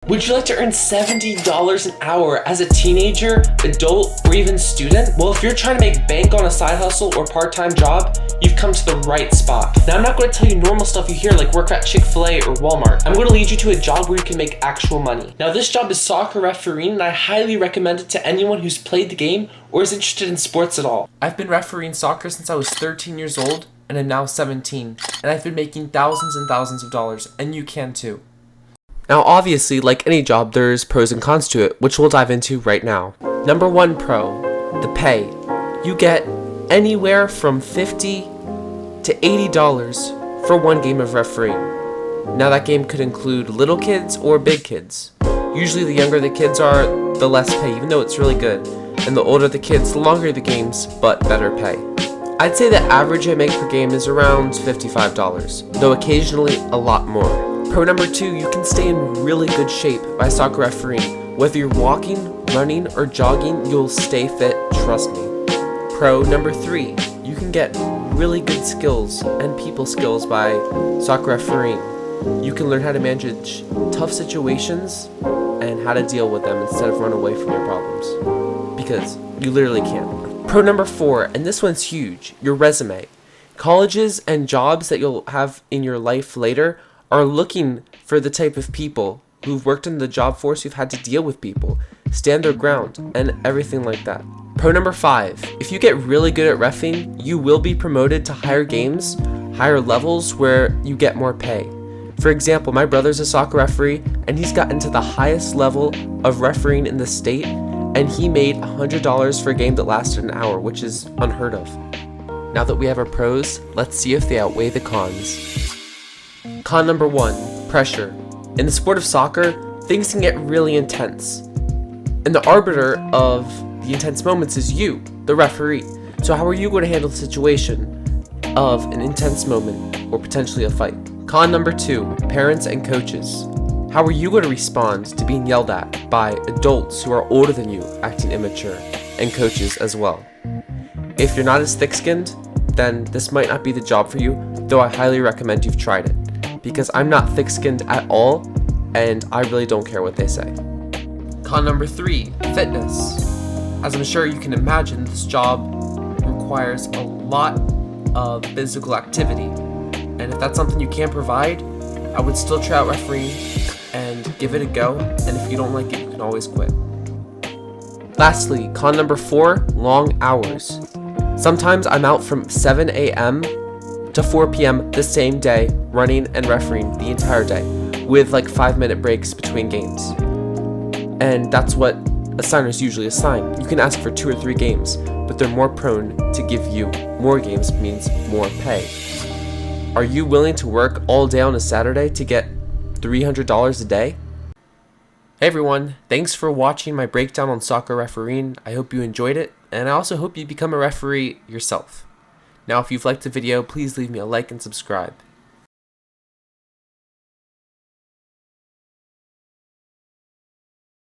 Would you like to earn $70 an hour as a teenager, adult, or even student? Well, if you're trying to make bank on a side hustle or part-time job, you've come to the right spot. Now, I'm not going to tell you normal stuff you hear like work at Chick-fil-A or Walmart. I'm going to lead you to a job where you can make actual money. Now, this job is soccer refereeing, and I highly recommend it to anyone who's played the game or is interested in sports at all. I've been refereeing soccer since I was 13 years old, and I'm now 17, and I've been making thousands and thousands of dollars, and you can too. Now, obviously, like any job, there's pros and cons to it, which we'll dive into right now. Number one pro, the pay. You get anywhere from $50 to $80 for one game of refereeing. Now, that game could include little kids or big kids. Usually, the younger the kids are, the less pay, even though it's really good. And the older the kids, the longer the games, but better pay. I'd say the average I make per game is around $55, though occasionally a lot more. Pro number two, you can stay in really good shape by soccer refereeing. Whether you're walking, running, or jogging, you'll stay fit, trust me. Pro number three, you can get really good skills and people skills by soccer refereeing. You can learn how to manage tough situations and how to deal with them instead of run away from your problems. Because you literally can. Pro number four, and this one's huge, your resume. Colleges and jobs that you'll have in your life later are looking for the type of people who've worked in the job force, who've had to deal with people, stand their ground, and everything like that. Pro number five, if you get really good at reffing, you will be promoted to higher games, higher levels where you get more pay. For example, my brother's a soccer referee, and he's gotten to the highest level of refereeing in the state, and he made $100 for a game that lasted an hour, which is unheard of. Now that we have our pros, let's see if they outweigh the cons. Con number one, pressure. In the sport of soccer, things can get really intense. And the arbiter of the intense moments is you, the referee. So how are you going to handle the situation of an intense moment or potentially a fight? Con number two, parents and coaches. How are you going to respond to being yelled at by adults who are older than you, acting immature, and coaches as well? If you're not as thick-skinned, then this might not be the job for you, though I highly recommend you've tried it. Because I'm not thick-skinned at all, and I really don't care what they say. Con number three, fitness. As I'm sure you can imagine, this job requires a lot of physical activity. And if that's something you can't provide, I would still try out refereeing and give it a go, and if you don't like it, you can always quit. Lastly, con number four, long hours. Sometimes I'm out from 7 a.m. to 4 p.m. the same day, running and refereeing the entire day, with like 5-minute breaks between games. And that's what assigners usually assign. You can ask for 2 or 3 games, but they're more prone to give you more games, means more pay. Are you willing to work all day on a Saturday to get $300 a day? Hey everyone, thanks for watching my breakdown on soccer refereeing. I hope you enjoyed it, and I also hope you become a referee yourself. Now, if you've liked the video, please leave me a like and subscribe.